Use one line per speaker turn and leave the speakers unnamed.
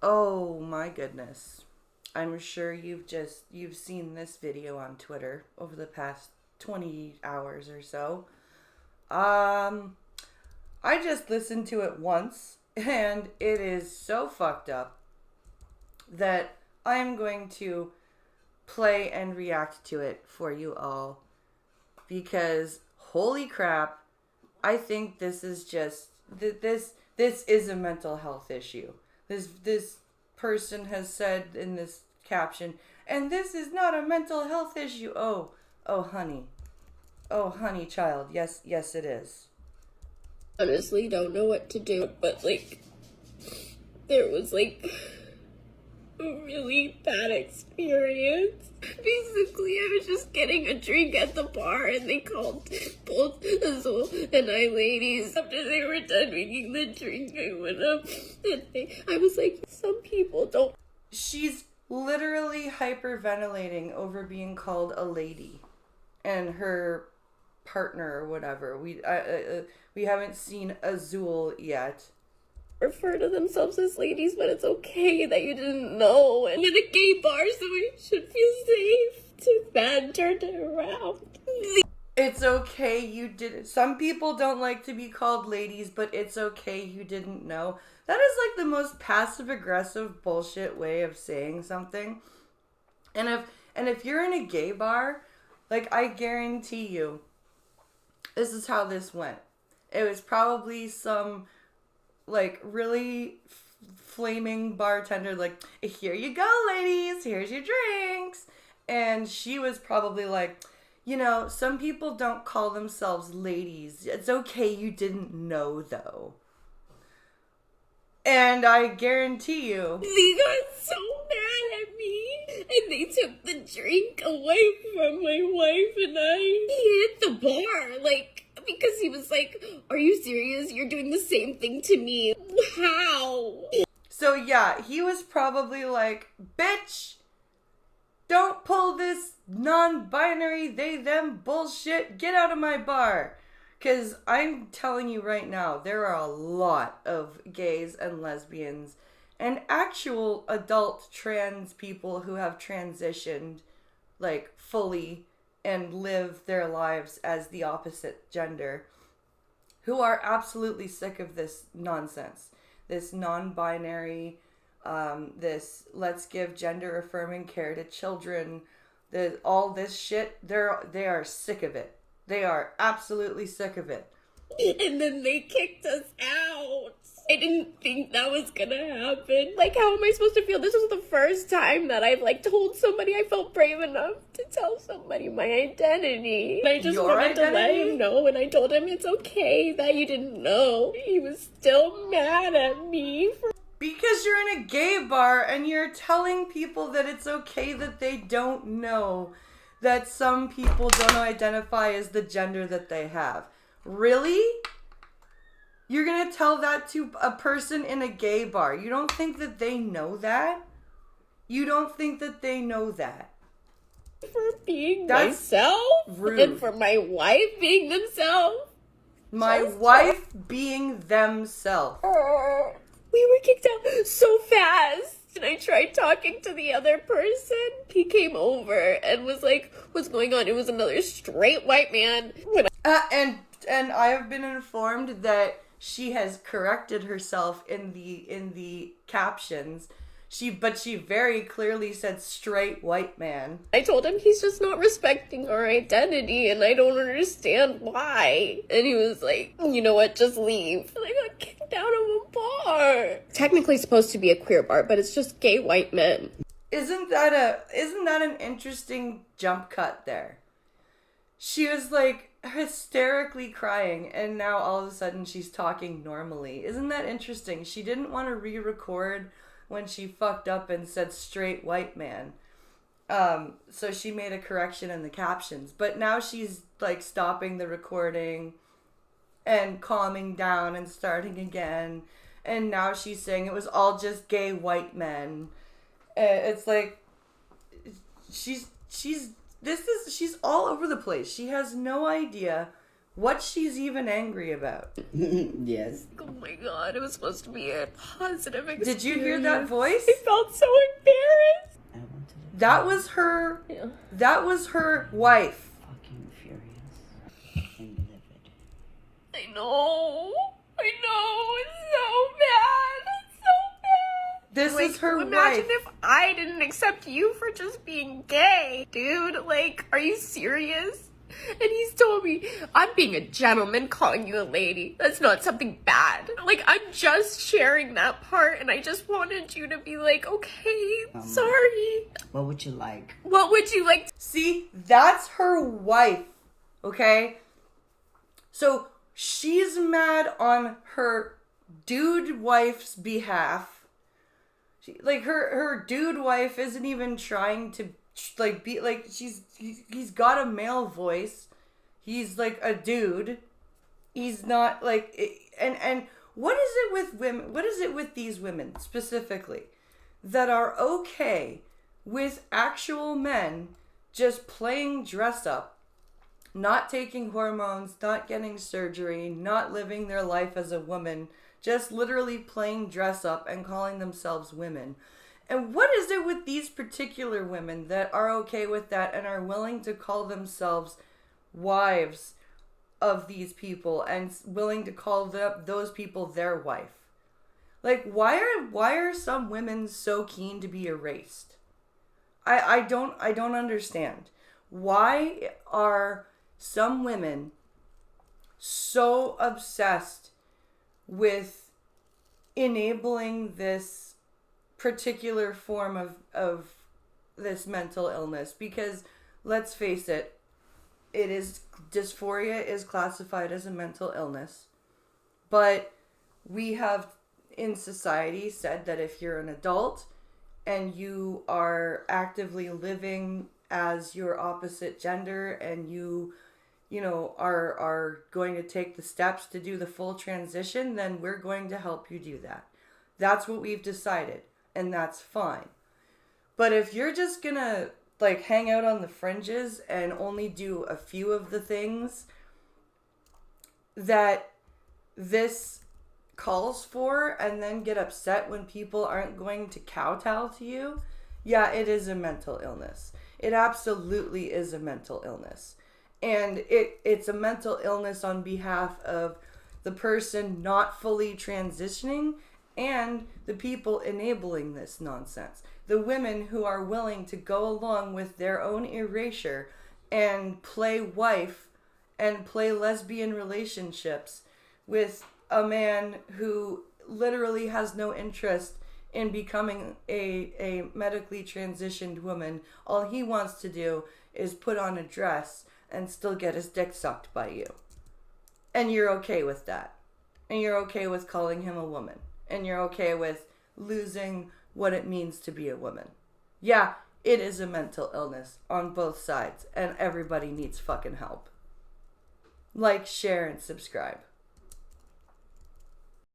Oh my goodness. I'm sure you've seen this video on Twitter over the past 20 hours or so. Um I just listened to it once and it is so fucked up that I am going to play and react to it for you all because holy crap, I think this is just this is a mental health issue. This person has said in this caption, and this is not a mental health issue. Oh honey. Oh honey child. Yes it is.
Honestly don't know what to do, but there was a really bad experience. Basically, I was just getting a drink at the bar and they called both Azul and I ladies. After they were done making the drink, I went up and I was like, some people don't.
She's literally hyperventilating over being called a lady and her partner or whatever. We haven't seen Azul yet.
Refer to themselves as ladies, but it's okay that you didn't know. And in a gay bar, so we should feel safe. Too bad, turned it around.
It's okay you didn't. Some people don't like to be called ladies, but it's okay you didn't know. That is like the most passive aggressive bullshit way of saying something. And if you're in a gay bar, like I guarantee you, this is how this went. It was probably some like really flaming bartender like, here you go ladies, here's your drinks, and she was probably like, you know, some people don't call themselves ladies, it's okay you didn't know though. And I guarantee you
They got so mad at me and they took the drink away from my wife and I. He hit the bar because he was like, are you serious? You're doing the same thing to me. How?
So yeah, he was probably like, bitch, don't pull this non-binary they them bullshit, get out of my bar. Because I'm telling you right now, there are a lot of gays and lesbians and actual adult trans people who have transitioned like fully and live their lives as the opposite gender, who are absolutely sick of this nonsense, this non-binary, this let's give gender affirming care to children, all this shit. They are sick of it. They are absolutely sick of it.
And then they kicked us out. I didn't think that was gonna happen. How am I supposed to feel? This was the first time that I've told somebody I felt brave enough to tell somebody my identity. And I just wanted to let him know, and I told him it's okay that you didn't know. He was still mad at me
because you're in a gay bar and you're telling people that it's okay that they don't know that some people don't identify as the gender that they have. Really? You're gonna tell that to a person in a gay bar? You don't think that they know that? You don't think that they know that?
For being myself?
Rude.
And for my wife being themselves?
My wife being themselves.
We were kicked out so fast. And I tried talking to the other person. He came over and was like, what's going on? It was another straight white man.
And I have been informed that she has corrected herself in the captions. She very clearly said straight white man.
I told him he's just not respecting our identity and I don't understand why. And he was like, you know what, just leave. And I got kicked out of a bar. Technically supposed to be a queer bar, but it's just gay white men.
Isn't that an interesting jump cut there? She was like hysterically crying and now all of a sudden she's talking normally. Isn't that interesting? She didn't want to re-record when she fucked up and said straight white man. So she made a correction in the captions. But now she's stopping the recording and calming down and starting again. And now she's saying it was all just gay white men. It's like she's all over the place. She has no idea what she's even angry about.
Yes.
Oh my god, it was supposed to be a positive experience.
Did you hear that voice?
I felt so embarrassed.
I wanted to
That was her.
Yeah.
That was her wife.
fucking furious and livid.
I know. It's so bad. It's so bad.
This is her
imagine
wife.
if I didn't accept you for just being gay. Dude, like, are you serious? And he's told me, I'm being a gentleman calling you a lady. That's not something bad. Like, I'm just sharing that part, and I just wanted you to be like, okay, sorry.
What would you like?
What would you like?
See, that's her wife. Okay? So she's mad on her dude wife's behalf. Like her dude wife isn't even trying to like be like he's got a male voice. He's like a dude. He's not like and what is it with women? What is it with these women specifically that are okay with actual men just playing dress up, not taking hormones, not getting surgery, not living their life as a woman, just literally playing dress up and calling themselves women? And what is it with these particular women that are okay with that and are willing to call themselves wives of these people and willing to call those people their wife? Like, why are some women so keen to be erased? I don't understand. Why are some women so obsessed with enabling this particular form of this mental illness? Because let's face it, dysphoria is classified as a mental illness, but we have in society said that if you're an adult and you are actively living as your opposite gender and you know are going to take the steps to do the full transition, then we're going to help you do that. That's what we've decided, and that's fine. But if you're just gonna like hang out on the fringes and only do a few of the things that this calls for and then get upset when people aren't going to kowtow to you, yeah, it is a mental illness. It absolutely is a mental illness. And it's a mental illness on behalf of the person not fully transitioning and the people enabling this nonsense. The women who are willing to go along with their own erasure and play wife and play lesbian relationships with a man who literally has no interest in becoming a medically transitioned woman. All he wants to do is put on a dress and still get his dick sucked by you. And you're okay with that. And you're okay with calling him a woman. And you're okay with losing what it means to be a woman. Yeah, it is a mental illness on both sides, and everybody needs fucking help. Like, share, and subscribe.